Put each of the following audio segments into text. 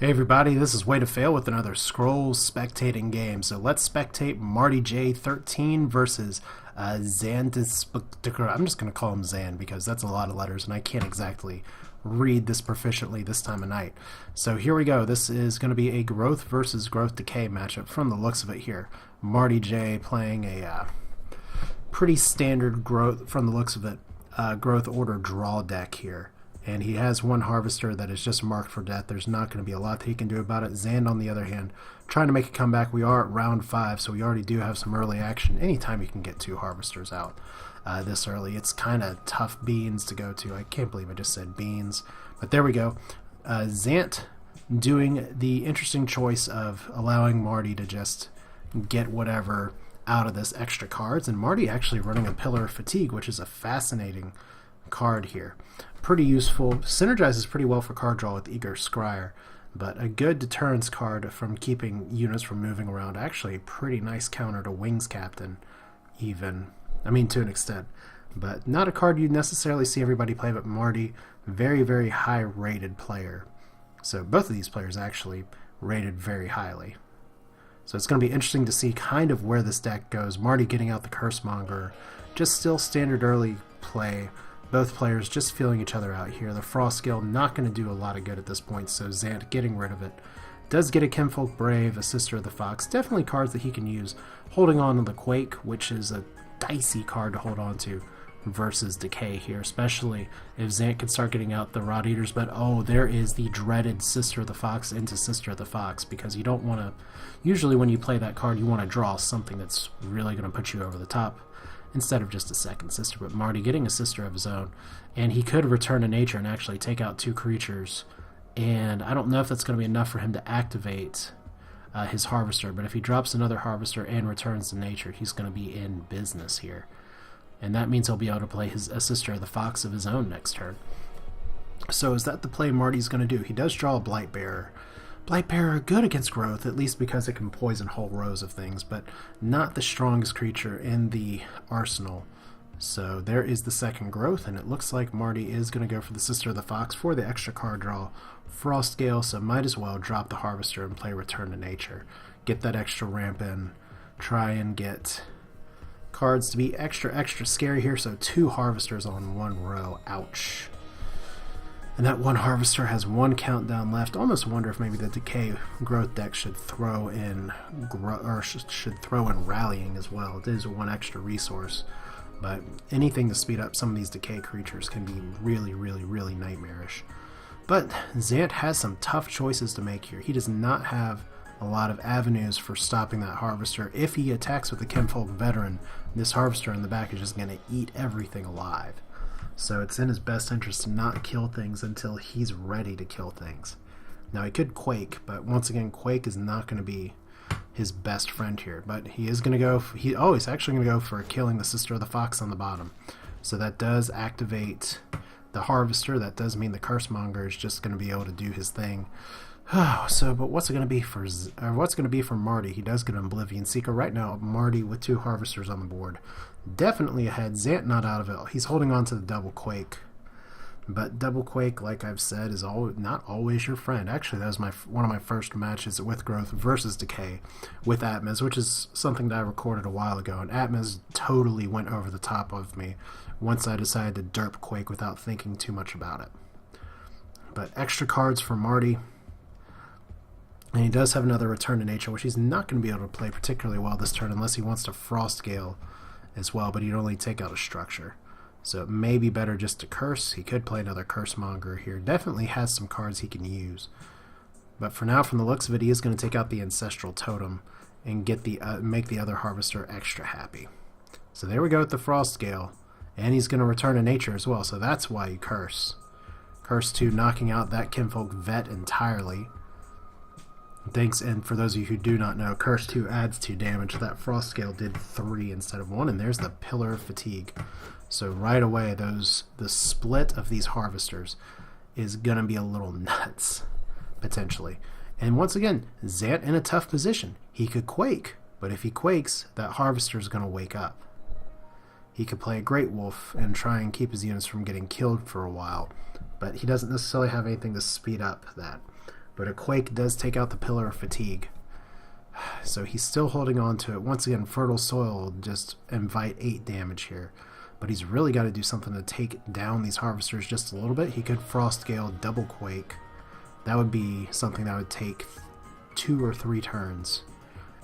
Hey everybody, this is Way to Fail with another scroll spectating game. So let's spectate Martyj13 versus Xantidspkter. I'm just going to call him Xan because that's a lot of letters and I can't exactly read this proficiently this time of night. So here we go. This is going to be a growth versus growth decay matchup from the looks of it here. MartyJ playing a pretty standard growth, from the looks of it, growth order draw deck here. And he has one harvester that is just marked for death. There's not going to be a lot that he can do about it. Xan, on the other hand, trying to make a comeback. We are at round 5, so we already do have some early action. Anytime you can get 2 harvesters out this early, it's kind of tough beans to go to. I can't believe I just said beans. But there we go. Xant doing the interesting choice of allowing Marty to just get whatever out of this extra cards. And Marty actually running a Pillar of Fatigue, which is a fascinating card here. Pretty useful. Synergizes pretty well for card draw with Eager Scryer, but a good deterrence card from keeping units from moving around. Actually, a pretty nice counter to Wings Captain, even. I mean, to an extent. But not a card you'd necessarily see everybody play, but Marty, very, very high rated player. So both of these players actually rated very highly. So it's going to be interesting to see kind of where this deck goes. Marty getting out the Cursemonger, just still standard early play. Both players just feeling each other out here. The Frost Scale not going to do a lot of good at this point, so Xant getting rid of it. Does get a Kinfolk Brave, a Sister of the Fox. Definitely cards that he can use. Holding on to the Quake, which is a dicey card to hold on to versus Decay here, especially if Xant can start getting out the Rot Eaters. But oh, there is the dreaded Sister of the Fox into Sister of the Fox, because you don't want to... Usually when you play that card, you want to draw something that's really going to put you over the top, instead of just a second sister. But Marty getting a sister of his own, and he could return to nature and actually take out 2 creatures, and I don't know if that's going to be enough for him to activate his harvester, but if he drops another harvester and returns to nature, he's going to be in business here, and that means he'll be able to play a sister of the Fox of his own next turn. So is that the play Marty's going to do? He does draw a Blightbearer. Blightbearer good against growth, at least because it can poison whole rows of things, but not the strongest creature in the arsenal. So there is the second growth, and it looks like Marty is going to go for the Sister of the Fox for the extra card draw. Frost Gale, so might as well drop the Harvester and play Return to Nature. Get that extra ramp in. Try and get cards to be extra scary here, so 2 Harvesters on 1 row. Ouch. And that 1 harvester has 1 countdown left. Almost wonder if maybe the Decay growth deck should throw in should throw in rallying as well. It is 1 extra resource, but anything to speed up some of these Decay creatures can be really, really, really nightmarish. But Xant has some tough choices to make here. He does not have a lot of avenues for stopping that harvester. If he attacks with the Kinfolk Veteran, this harvester in the back is just going to eat everything alive. So it's in his best interest to not kill things until he's ready to kill things. Now he could Quake, but once again, Quake is not going to be his best friend here. But he is going to go... he's actually going to go for killing the Sister of the Fox on the bottom. So that does activate the Harvester. That does mean the Cursemonger is just going to be able to do his thing. But what's it going to be for Marty? He does get an Oblivion Seeker right now. Marty with 2 Harvesters on the board, definitely ahead. Xant not out of it. He's holding on to the Double Quake, but Double Quake, like I've said, is not always your friend. Actually, that was one of my first matches with Growth versus Decay with Atmez, which is something that I recorded a while ago, and Atmez totally went over the top of me once I decided to derp Quake without thinking too much about it. But extra cards for Marty. And he does have another Return to Nature, which he's not going to be able to play particularly well this turn unless he wants to Frost Gale as well, but he'd only take out a structure. So it may be better just to Curse. He could play another Cursemonger here. Definitely has some cards he can use. But for now, from the looks of it, he is going to take out the Ancestral Totem and get make the other Harvester extra happy. So there we go with the Frost Gale. And he's going to Return to Nature as well, so that's why you Curse. Curse 2, knocking out that Kinfolk Vet entirely. Thanks, and for those of you who do not know, Curse 2 adds 2 damage. That Frost Scale did 3 instead of 1, and there's the Pillar of Fatigue. So right away, the split of these Harvesters is going to be a little nuts, potentially. And once again, Xant in a tough position. He could Quake, but if he Quakes, that Harvester is going to wake up. He could play a Great Wolf and try and keep his units from getting killed for a while, but he doesn't necessarily have anything to speed up that. but a Quake does take out the Pillar of Fatigue. So he's still holding on to it. Once again, Fertile Soil will just invite 8 damage here. But he's really got to do something to take down these Harvesters just a little bit. He could Frost Gale, double Quake. That would be something that would take 2 or 3 turns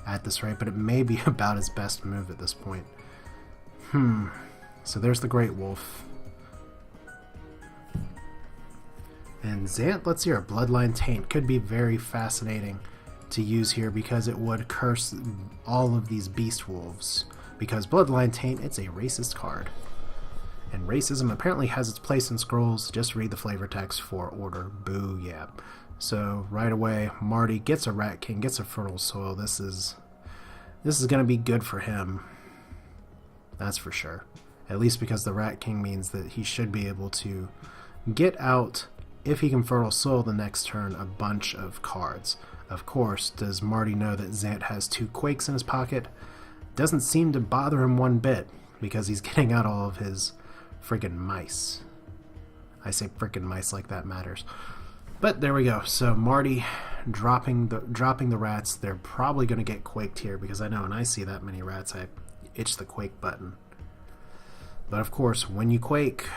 at this rate, but it may be about his best move at this point. So there's the Great Wolf. And Xant, let's see, our Bloodline Taint could be very fascinating to use here because it would curse all of these Beast Wolves. Because Bloodline Taint, it's a racist card. And racism apparently has its place in scrolls. Just read the flavor text for order. Boo, yeah. So right away, Marty gets a Rat King, gets a Fertile Soil. This is going to be good for him. That's for sure. At least because the Rat King means that he should be able to get out, if he can Fertile Soil the next turn, a bunch of cards. Of course, does Marty know that Xant has 2 Quakes in his pocket? Doesn't seem to bother him one bit, because he's getting out all of his friggin' mice. I say frickin' mice like that matters. But there we go. So Marty dropping the rats. They're probably going to get quaked here, because I know when I see that many rats, I itch the quake button. But of course, when you quake,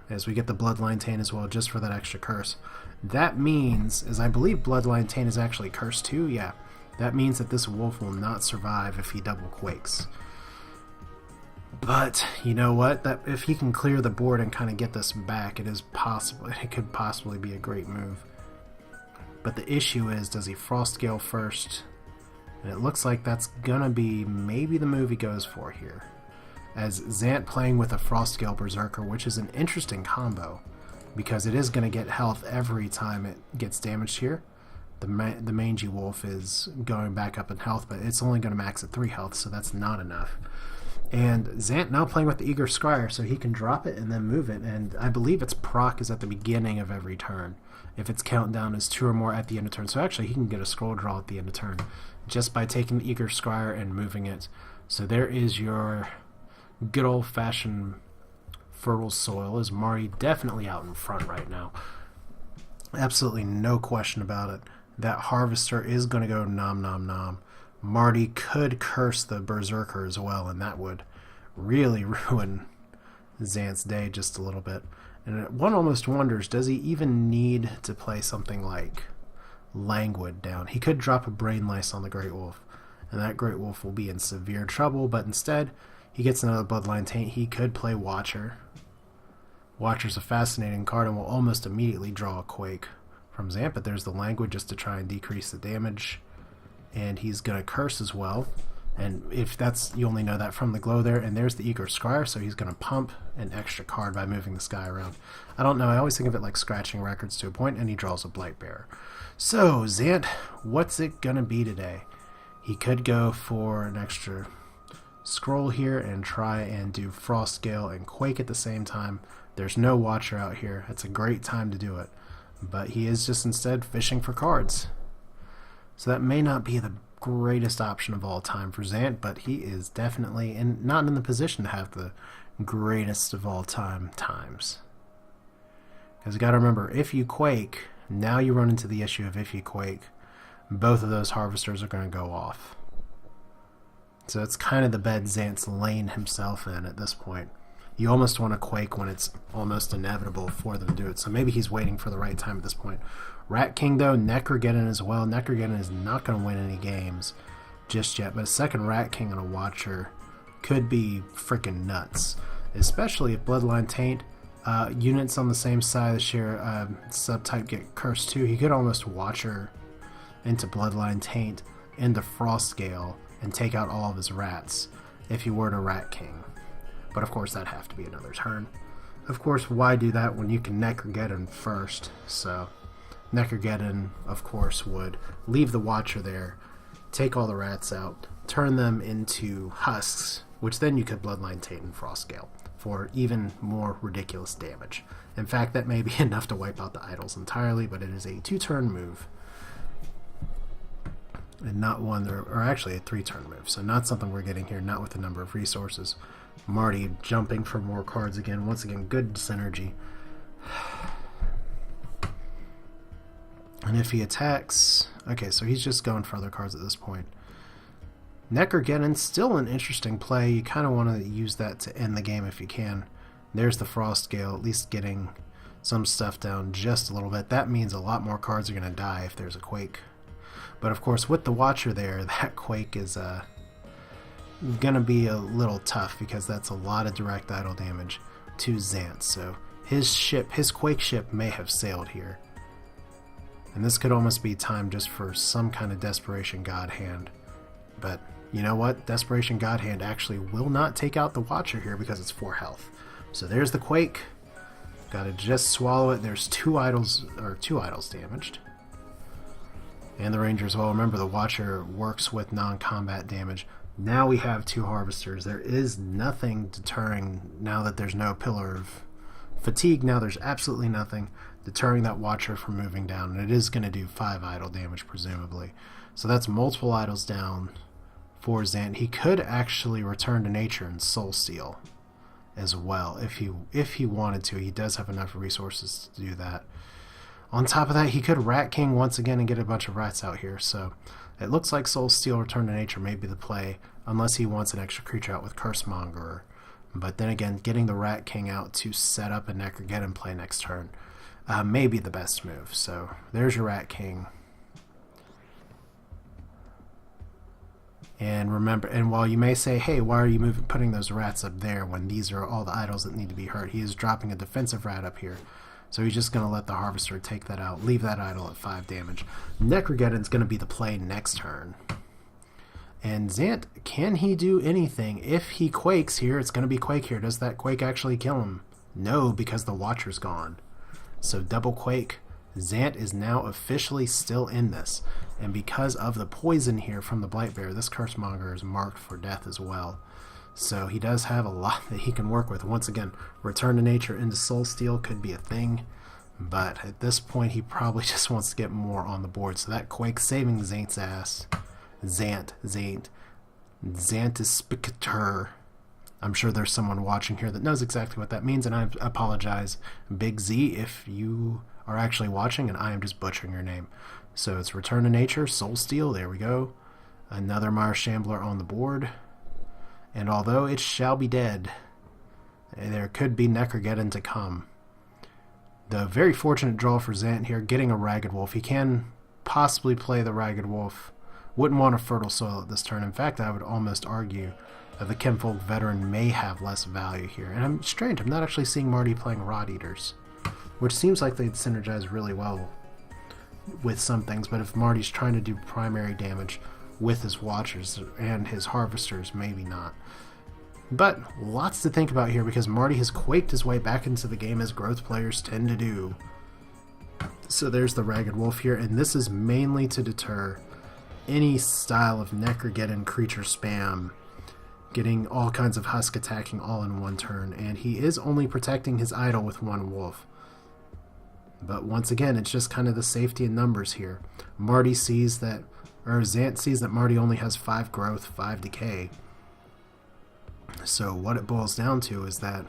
as we get the Bloodline Taint as well, just for that extra curse, that means, as I believe Bloodline Taint is actually cursed too, yeah, that means that this wolf will not survive if he double quakes. But you know what? That if he can clear the board and kind of get this back, it is possible. It could possibly be a great move. But the issue is, does he Frost Gale first? And it looks like that's gonna be maybe the move he goes for here. As Xant playing with a Frost Gale Berserker, which is an interesting combo, because it is going to get health every time it gets damaged here. The Mangy Wolf is going back up in health, but it's only going to max at 3 health, so that's not enough. And Xant now playing with the Eager Scryer, so he can drop it and then move it, and I believe its proc is at the beginning of every turn. If its countdown is 2 or more at the end of turn, so actually he can get a scroll draw at the end of turn just by taking the Eager Scryer and moving it. So there is your good old-fashioned Fertile Soil. Is Marty definitely out in front right now. Absolutely no question about it. That Harvester is going to go nom nom nom. Marty could curse the Berserker as well, and that would really ruin Xant's day just a little bit. And one almost wonders, does he even need to play something like Languid down? He could drop a Brain Lice on the Great Wolf, and that Great Wolf will be in severe trouble, but instead he gets another Bloodline Taint. He could play Watcher. Watcher's a fascinating card and will almost immediately draw a Quake from Xant, but there's the Languid just to try and decrease the damage. And he's going to curse as well. And if that's, you only know that from the glow there. And there's the Eager Scryer, so he's going to pump an extra card by moving this guy around. I don't know, I always think of it like scratching records to a point, and he draws a Blightbearer. So, Xant, what's it going to be today? He could go for an extra scroll here and try and do Frost Gale and Quake at the same time. There's no Watcher out here. It's a great time to do it. But he is just instead fishing for cards. So that may not be the greatest option of all time for Xant, but he is definitely not in the position to have the greatest of all time times. Because you got to remember, if you Quake, now you run into the issue of if you Quake, both of those Harvesters are going to go off. So it's kind of the bed Xant's laying himself in at this point. You almost want to Quake when it's almost inevitable for them to do it. So maybe he's waiting for the right time at this point. Rat King, though, Necrogeddon as well. Necrogeddon is not going to win any games just yet. But a second Rat King on a Watcher could be freaking nuts. Especially if Bloodline Taint units on the same side share subtype get cursed too. He could almost Watcher into Bloodline Taint into Frost Gale and take out all of his rats if he were to Rat King. But of course that'd have to be another turn. Of course, why do that when you can Necrogeddon first? So Necrogeddon, of course, would leave the Watcher there, take all the rats out, turn them into husks, which then you could Bloodline Taint and Frost Gale for even more ridiculous damage. In fact, that may be enough to wipe out the idols entirely, but it is a 2-turn move. And not one, or actually a 3-turn move, so not something we're getting here, not with the number of resources. Marty jumping for more cards again. Once again, good synergy. And if he attacks... Okay, so he's just going for other cards at this point. Necrogeddon's still an interesting play. You kind of want to use that to end the game if you can. There's the Frost Gale, at least getting some stuff down just a little bit. That means a lot more cards are going to die if there's a Quake. But of course, with the Watcher there, that Quake is going to be a little tough because that's a lot of direct idle damage to Xant. So his Quake ship may have sailed here. And this could almost be time just for some kind of Desperation God Hand. But you know what? Desperation God Hand actually will not take out the Watcher here because it's 4 health. So there's the Quake. Gotta just swallow it. There's two idols damaged. And the Ranger as well. Remember, the Watcher works with non-combat damage. Now we have 2 Harvesters. There is nothing deterring now that there's no Pillar of Fatigue. Now there's absolutely nothing deterring that Watcher from moving down. And it is going to do 5 idol damage, presumably. So that's multiple idols down for Xant. He could actually return to nature and Soul Steal as well if he wanted to. He does have enough resources to do that. On top of that, he could Rat King once again and get a bunch of rats out here. So it looks like Soul Steal, Return to Nature may be the play, unless he wants an extra creature out with Cursemonger. But then again, getting the Rat King out to set up a Necrogeddon play next turn may be the best move. So there's your Rat King. And remember, and while you may say, hey, why are you putting those rats up there when these are all the idols that need to be hurt? He is dropping a defensive rat up here. So he's just going to let the Harvester take that out, leave that idol at 5 damage. Necrogeddon's going to be the play next turn. And Xant, can he do anything? If he Quakes here, it's going to be Quake here. Does that Quake actually kill him? No, because the Watcher's gone. So double Quake. Xant is now officially still in this. And because of the poison here from the Blightbearer, this Cursemonger is marked for death as well. So he does have a lot that he can work with. Once again, Return to Nature into Soul Steal could be a thing. But at this point, he probably just wants to get more on the board. So that Quake saving Xant's ass. Xantidspkter. I'm sure there's someone watching here that knows exactly what that means. And I apologize, Big Z, if you are actually watching and I am just butchering your name. So it's Return to Nature, Soul Steal, there we go. Another Mire Shambler on the board. And although it shall be dead, there could be Necrogeddon to come. The very fortunate draw for Xant here, getting a Ragged Wolf. He can possibly play the Ragged Wolf. Wouldn't want a Fertile Soil at this turn. In fact, I would almost argue that the Chemfolk Veteran may have less value here. And I'm strange, I'm not actually seeing Marty playing Rot Eaters, which seems like they'd synergize really well with some things, but if Marty's trying to do primary damage with his Watchers and his Harvesters, maybe not. But lots to think about here because Marty has quaked his way back into the game as growth players tend to do. So there's the Ragged Wolf here, and this is mainly to deter any style of Necrogeddon creature spam, getting all kinds of Husk attacking all in one turn, and he is only protecting his idol with 1 wolf. But once again, it's just kind of the safety in numbers here. Marty sees that, or Xant sees that Marty only has 5 growth, 5 decay. So what it boils down to is that,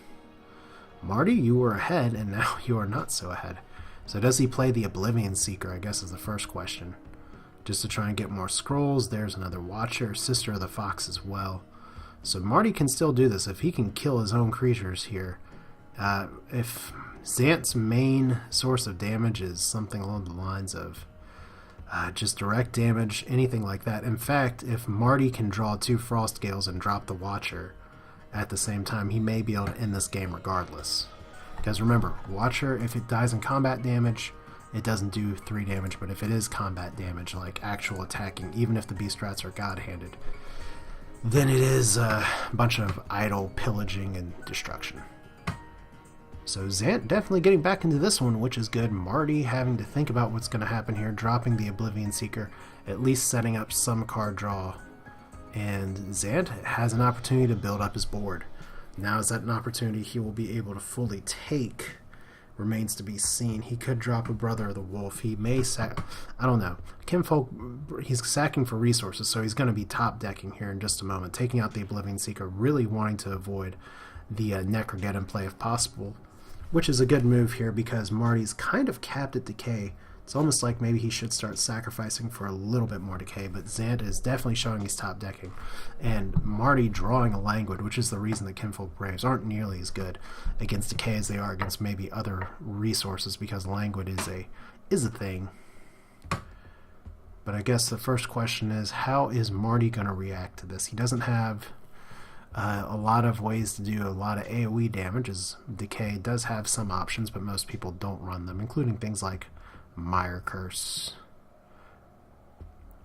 Marty, you were ahead, and now you are not so ahead. So does he play the Oblivion Seeker, I guess is the first question. Just to try and get more scrolls. There's another Watcher, Sister of the Fox as well. So Marty can still do this if he can kill his own creatures here. If Xant's main source of damage is something along the lines of just direct damage, anything like that. In fact, if Marty can draw 2 Frost Gales and drop the Watcher at the same time, he may be able to end this game regardless. Because remember, Watcher, if it dies in combat damage, it doesn't do 3 damage, but if it is combat damage, like actual attacking, even if the Beast Rats are God-handed, then it is a bunch of idle pillaging and destruction. So Xant definitely getting back into this one, which is good. Marty having to think about what's going to happen here, dropping the Oblivion Seeker, at least setting up some card draw. And Xant has an opportunity to build up his board. Now is that an opportunity he will be able to fully take? Remains to be seen. He could drop a Brother of the Wolf. He may sack... I don't know. Chemfolk, he's sacking for resources, so he's going to be top decking here in just a moment. Taking out the Oblivion Seeker, really wanting to avoid the Necrogeddon play if possible. Which is a good move here because Marty's kind of capped at Decay It's almost like maybe he should start sacrificing for a little bit more decay, but Xant is definitely showing he's top decking. And Marty drawing a Languid, which is the reason that Kinfolk Braves aren't nearly as good against decay as they are against maybe other resources, because Languid is a thing. But I guess the first question is, how is Marty going to react to this? He doesn't have a lot of ways to do a lot of AoE damage, as Decay does have some options, but most people don't run them, including things like Mire Curse.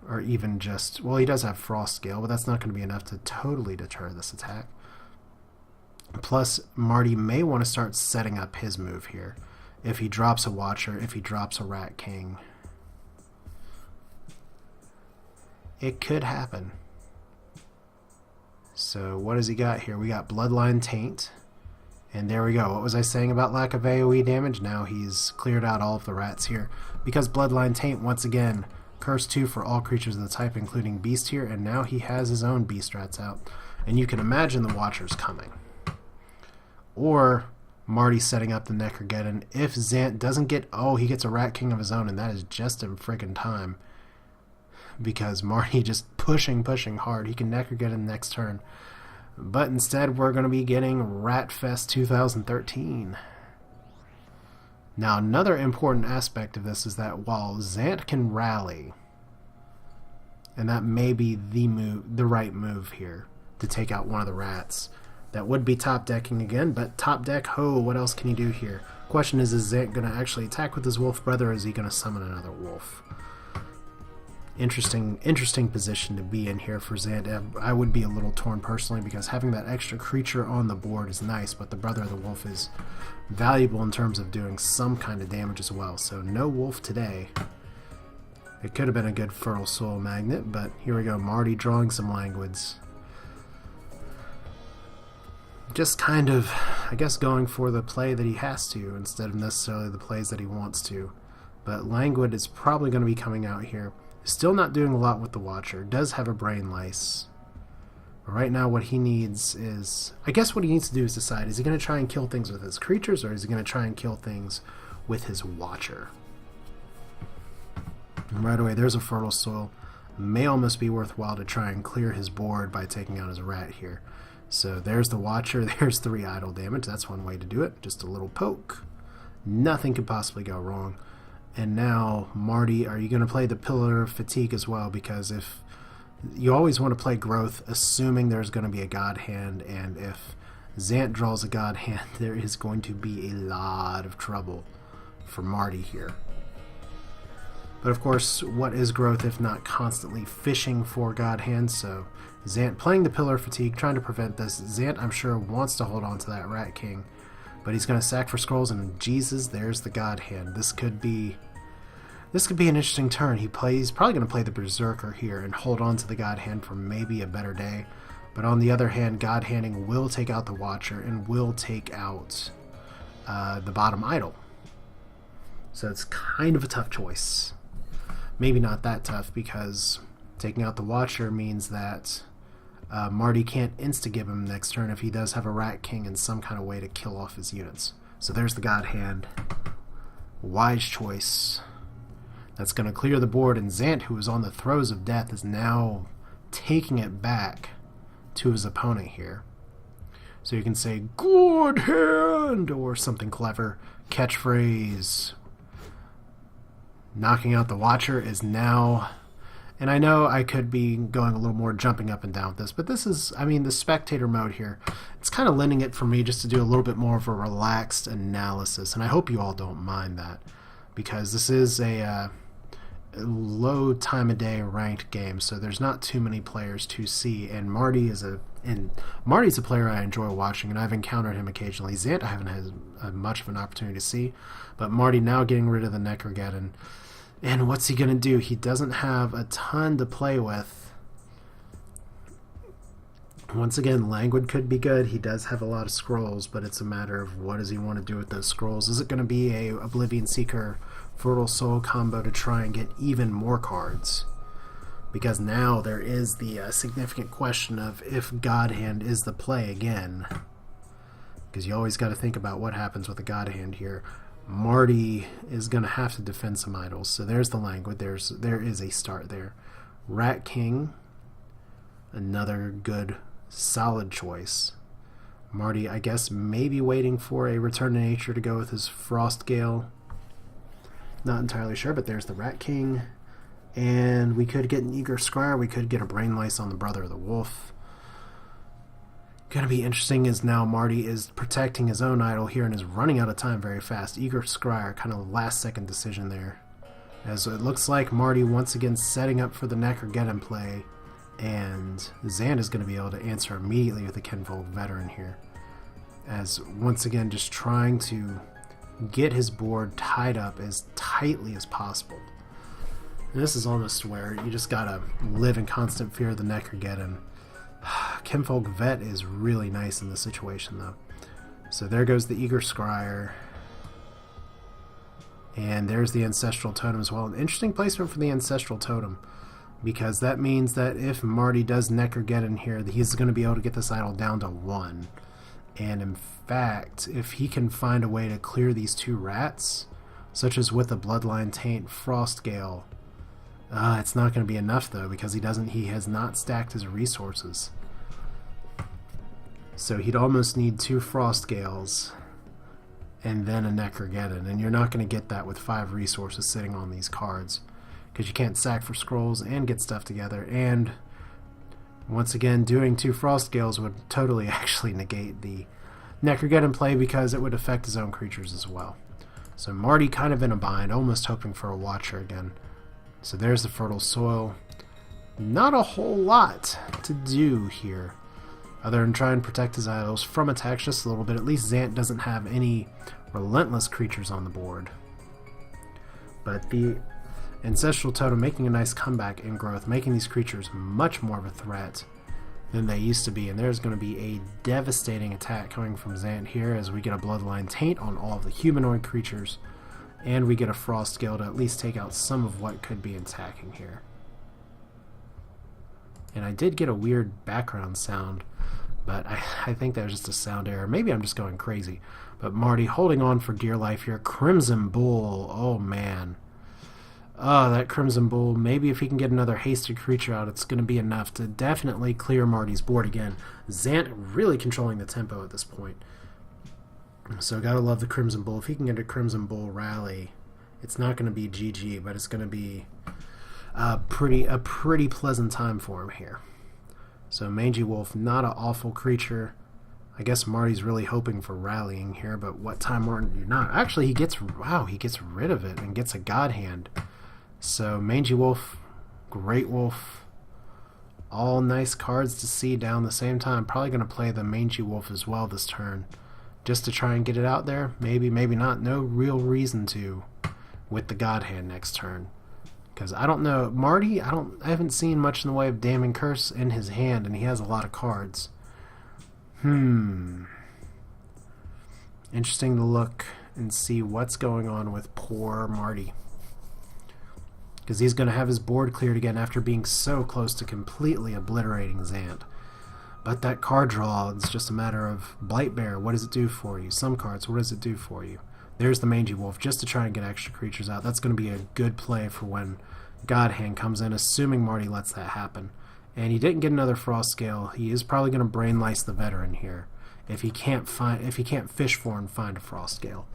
Or even just, well, he does have Frost Scale, but that's not going to be enough to totally deter this attack. Plus, Marty may want to start setting up his move here. If he drops a Watcher, if he drops a Rat King, it could happen. So what has he got here? We got Bloodline Taint. And there we go. What was I saying about lack of AoE damage? Now he's cleared out all of the rats here. Because Bloodline Taint, once again, Curse 2 for all creatures of the type, including Beast here. And now he has his own Beast rats out. And you can imagine the Watchers coming. Or Marty setting up the Necrogeddon. If Xant doesn't get... Oh, he gets a Rat King of his own, and that is just in friggin' time. Because Marty just pushing hard. He can Necrogeddon next turn. But instead, we're going to be getting Ratfest 2013. Now, another important aspect of this is that while Xant can rally, and that may be the right move here to take out one of the rats, that would be top decking again, but top deck, what else can he do here? Question is Xant going to actually attack with his wolf brother, or is he going to summon another wolf? Interesting position to be in here for Xant. I would be a little torn personally, because having that extra creature on the board is nice, but the Brother of the Wolf is valuable in terms of doing some kind of damage as well. So no wolf today. It could have been a good Fertile Soul Magnet, but here we go. Marty drawing some Languids. Just kind of, I guess, going for the play that he has to instead of necessarily the plays that he wants to. But Languid is probably going to be coming out here. Still not doing a lot with the Watcher. Does have a Brain Lice. But right now what he needs is... I guess what he needs to do is decide, is he going to try and kill things with his creatures, or is he going to try and kill things with his Watcher? And right away, there's a Fertile Soul. May almost be worthwhile to try and clear his board by taking out his rat here. So there's the Watcher, there's 3 idle damage. That's one way to do it. Just a little poke. Nothing could possibly go wrong. And now, Marty, are you going to play the Pillar of Fatigue as well? Because if you always want to play Growth, assuming there's going to be a God Hand, and if Xant draws a God Hand, there is going to be a lot of trouble for Marty here. But of course, what is Growth if not constantly fishing for God Hands? So Xant playing the Pillar of Fatigue, trying to prevent this. Xant, I'm sure, wants to hold on to that Rat King. But he's going to sack for scrolls, and Jesus, there's the God Hand. This could be an interesting turn. He's probably going to play the Berserker here and hold on to the God Hand for maybe a better day. But on the other hand, God Handing will take out the Watcher and will take out the bottom idol. So it's kind of a tough choice. Maybe not that tough, because taking out the Watcher means that Marty can't insta-give him next turn if he does have a Rat King and some kind of way to kill off his units. So there's the God Hand. Wise choice. That's going to clear the board, and Xant, who is on the throes of death, is now taking it back to his opponent here. So you can say, "Good hand," or something clever. Catchphrase. Knocking out the Watcher is now... And I know I could be going a little more jumping up and down with this, but this is, I mean, the spectator mode here, it's kind of lending it for me just to do a little bit more of a relaxed analysis, and I hope you all don't mind that, because this is a low time of day ranked game, so there's not too many players to see, and Marty's a player I enjoy watching, and I've encountered him occasionally. Xant I haven't had much of an opportunity to see, but Marty now getting rid of the Necrogeddon. And what's he going to do? He doesn't have a ton to play with. Once again, Languid could be good. He does have a lot of scrolls, but it's a matter of what does he want to do with those scrolls. Is it going to be a Oblivion Seeker Fertile Soul combo to try and get even more cards? Because now there is the significant question of if God Hand is the play again. Because you always got to think about what happens with a God Hand here. Marty is going to have to defend some idols. So there's the languid. There is a start there. Rat King, another good, solid choice. Marty, I guess, maybe waiting for a Return to Nature to go with his Frost Gale. Not entirely sure, but there's the Rat King. And we could get an Eager Scryer. We could get a Brain Lice on the Brother of the Wolf. Going to be interesting is now Marty is protecting his own idol here and is running out of time very fast. Eager Scryer, kind of last second decision there. As it looks like Marty once again setting up for the Necrogeddon play. And Xant is going to be able to answer immediately with the Kinvolk Veteran here. As once again just trying to get his board tied up as tightly as possible. And this is almost where you just gotta live in constant fear of the Necrogeddon. Kinvolk Vet is really nice in this situation though. So there goes the Eager Scryer. And there's the Ancestral Totem as well. An interesting placement for the Ancestral Totem, because that means that if Marty does Necrogeddon here, he's going to be able to get this idol down to 1. And in fact, if he can find a way to clear these 2 rats, such as with a Bloodline Taint Frost Gale, it's not going to be enough though, because he has not stacked his resources. So he'd almost need 2 Frost Gales and then a Necrogeddon, and you're not going to get that with 5 resources sitting on these cards, because you can't sack for scrolls and get stuff together. And once again, doing 2 Frost Gales would totally actually negate the Necrogeddon play, because it would affect his own creatures as well. So Marty kind of in a bind, almost hoping for a Watcher again. So there's the Fertile Soil. Not a whole lot to do here, other than try and protect his idols from attacks just a little bit. At least Xant doesn't have any relentless creatures on the board. But the Ancestral Totem making a nice comeback in growth, making these creatures much more of a threat than they used to be. And there's going to be a devastating attack coming from Xant here, as we get a Bloodline Taint on all of the humanoid creatures, and we get a Frost Gale to at least take out some of what could be attacking here. And I did get a weird background sound, but I think that was just a sound error. Maybe I'm just going crazy. But Marty holding on for dear life here. Crimson Bull, oh man. Oh, that Crimson Bull, maybe if he can get another hasted creature out, it's going to be enough to definitely clear Marty's board again. Xant really controlling the tempo at this point. So gotta love the Crimson Bull. If he can get a Crimson Bull rally, it's not going to be GG, but it's going to be a pretty pleasant time for him here. So Mangy Wolf, not an awful creature. I guess Marty's really hoping for rallying here, but what time aren't you not? Actually, he gets rid of it and gets a God Hand. So Mangy Wolf, Great Wolf, all nice cards to see down the same time. Probably going to play the Mangy Wolf as well this turn, just to try and get it out there. Maybe, maybe not. No real reason to with the God Hand next turn. Because I don't know, Marty, I haven't seen much in the way of Damning Curse in his hand, and he has a lot of cards. Interesting to look and see what's going on with poor Marty, because he's going to have his board cleared again after being so close to completely obliterating Xant. But that card draw, it's just a matter of Blightbear, what does it do for you? Some cards, what does it do for you? There's the Mangy Wolf, just to try and get extra creatures out. That's going to be a good play for when God Hand comes in, assuming Marty lets that happen. And he didn't get another Frost Gale. He is probably going to Brain Lice the Veteran here if he can't fish for and find a Frost Gale.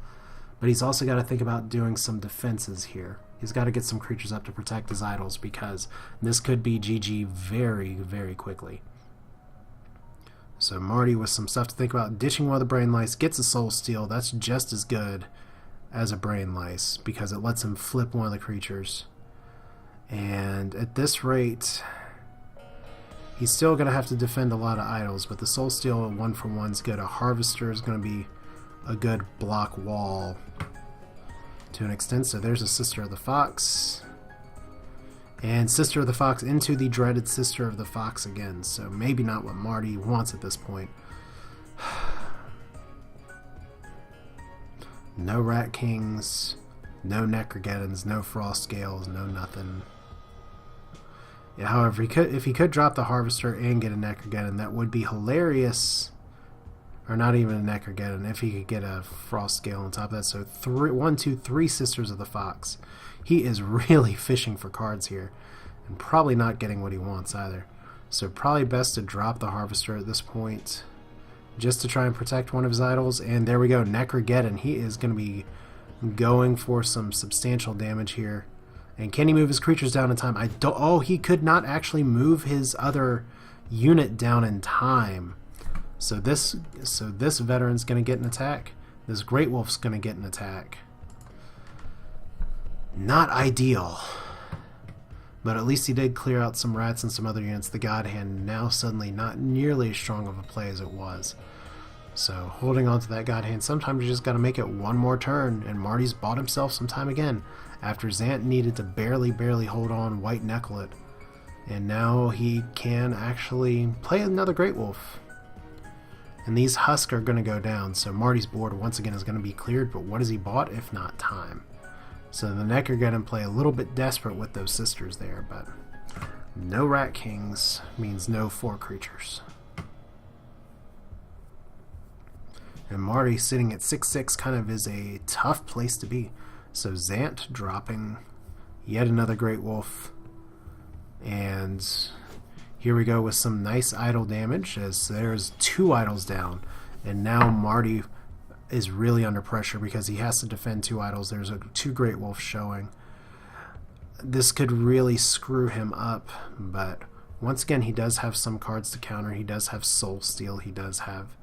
But he's also got to think about doing some defenses here. He's got to get some creatures up to protect his idols, because this could be GG very, very quickly. So Marty with some stuff to think about. Ditching one of the Brain Lice, gets a Soul Steal. That's just as good as a Brain Lice, because it lets him flip one of the creatures. And at this rate, he's still going to have to defend a lot of idols, but the Soul Steal 1-for-1 is good. A Harvester is going to be a good block wall to an extent. So there's a Sister of the Fox. And Sister of the Fox into the dreaded Sister of the Fox again. So maybe not what Marty wants at this point. No Rat Kings, no Necrogeddons, no Frost Gales, no nothing. Yeah, however, if he could drop the Harvester and get a Necrogeddon, that would be hilarious. or not even a Necrogeddon, if he could get a Frost Scale on top of that. So 1, 2, 3 Sisters of the Fox. He is really fishing for cards here, and probably not getting what he wants either. So probably best to drop the Harvester at this point, just to try and protect one of his idols. And there we go, Necrogeddon. He is going to be going for some substantial damage here. And can he move his creatures down in time? Oh, he could not actually move his other unit down in time. So this veteran's going to get an attack. This Great Wolf's going to get an attack. Not ideal. But at least he did clear out some rats and some other units. The God Hand now suddenly not nearly as strong of a play as it was. So holding on to that God Hand, sometimes you just got to make it one more turn. And Marty's bought himself some time again, after Xant needed to barely hold on White Necklet. And now he can actually play another Great Wolf. And these husks are going to go down, so Marty's board once again is going to be cleared, but what has he bought if not time? So the Necrogeddon play a little bit desperate with those sisters there, but no Rat Kings means no 4 creatures. And Marty sitting at 6/6 kind of is a tough place to be. So Xant dropping yet another Great Wolf. And here we go with some nice idol damage, as there's 2 idols down. And now Marty is really under pressure because he has to defend 2 idols. There's 2 Great Wolves showing. This could really screw him up, but once again he does have some cards to counter. He does have Soul Steal, he does have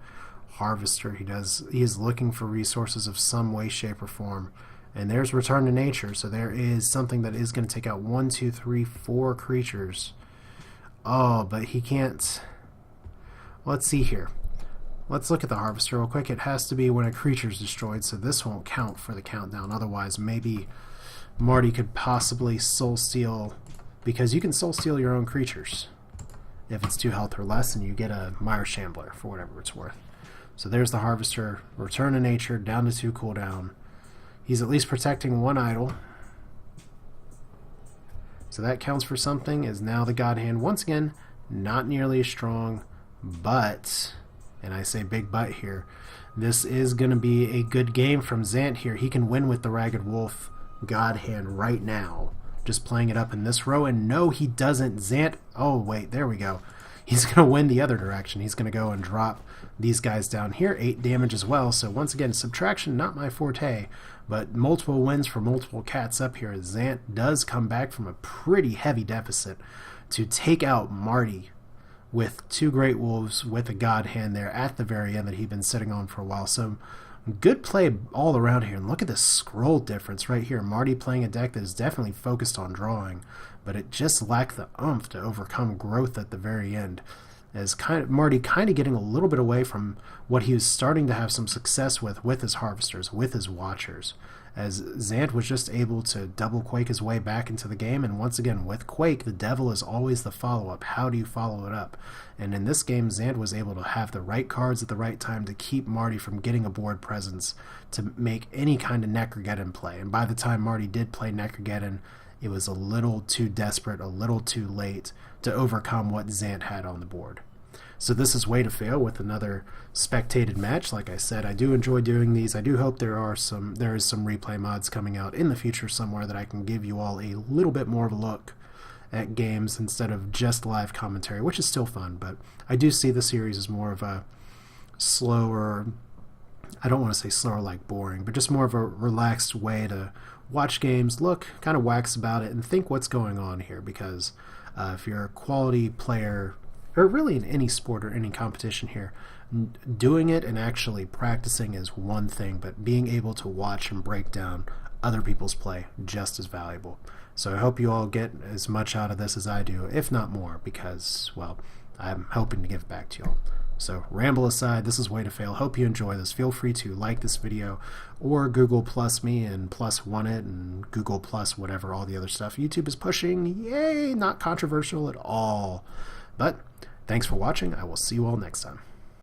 Harvester, he is looking for resources of some way, shape, or form. And there's Return to Nature, so there is something that is going to take out 1, 2, 3, 4 creatures. Oh, but he can't. Let's see here. Let's look at the Harvester real quick. It has to be when a creature is destroyed, so this won't count for the countdown. Otherwise, maybe Marty could possibly Soul Steal, because you can Soul Steal your own creatures if it's 2 health or less, and you get a Mire Shambler for whatever it's worth. So there's the Harvester. Return to Nature, down to 2 cooldown. He's at least protecting 1 idol. So that counts for something, as now the God Hand, once again, not nearly as strong, but, and I say big but here, this is going to be a good game from Xant here. He can win with the Ragged Wolf God Hand right now, just playing it up in this row. And no, he doesn't. Xant, oh wait, there we go. He's going to win the other direction. He's going to go and drop these guys down here, 8 damage as well. So once again, subtraction, not my forte, but multiple wins for multiple cats up here. Xant does come back from a pretty heavy deficit to take out Marty with 2 Great Wolves with a God Hand there at the very end that he'd been sitting on for a while. So good play all around here. And look at the scroll difference right here. Marty playing a deck that is definitely focused on drawing, but it just lacked the oomph to overcome growth at the very end. As Marty kind of getting a little bit away from what he was starting to have some success with his Harvesters, with his Watchers, as Xant was just able to double Quake his way back into the game. And once again, with Quake, the devil is always the follow-up. How do you follow it up? And in this game, Xant was able to have the right cards at the right time to keep Marty from getting a board presence to make any kind of Necrogeddon play. And by the time Marty did play Necrogeddon, it was a little too desperate, a little too late to overcome what Xant had on the board. So this is Way to Fail with another spectated match. Like I said, I do enjoy doing these. I do hope there is some replay mods coming out in the future somewhere that I can give you all a little bit more of a look at games instead of just live commentary, which is still fun. But I do see the series as more of a slower, I don't want to say slower like boring, but just more of a relaxed way to watch games, look, kind of wax about it, and think what's going on here. Because if you're a quality player, or really in any sport or any competition here, doing it and actually practicing is one thing, but being able to watch and break down other people's play, just as valuable. So I hope you all get as much out of this as I do, if not more, because, well, I'm hoping to give back to you all. So ramble aside, this is Way to Fail. Hope you enjoy this. Feel free to like this video or Google Plus me and +1 it and Google Plus whatever, all the other stuff YouTube is pushing. Yay, not controversial at all. But thanks for watching. I will see you all next time.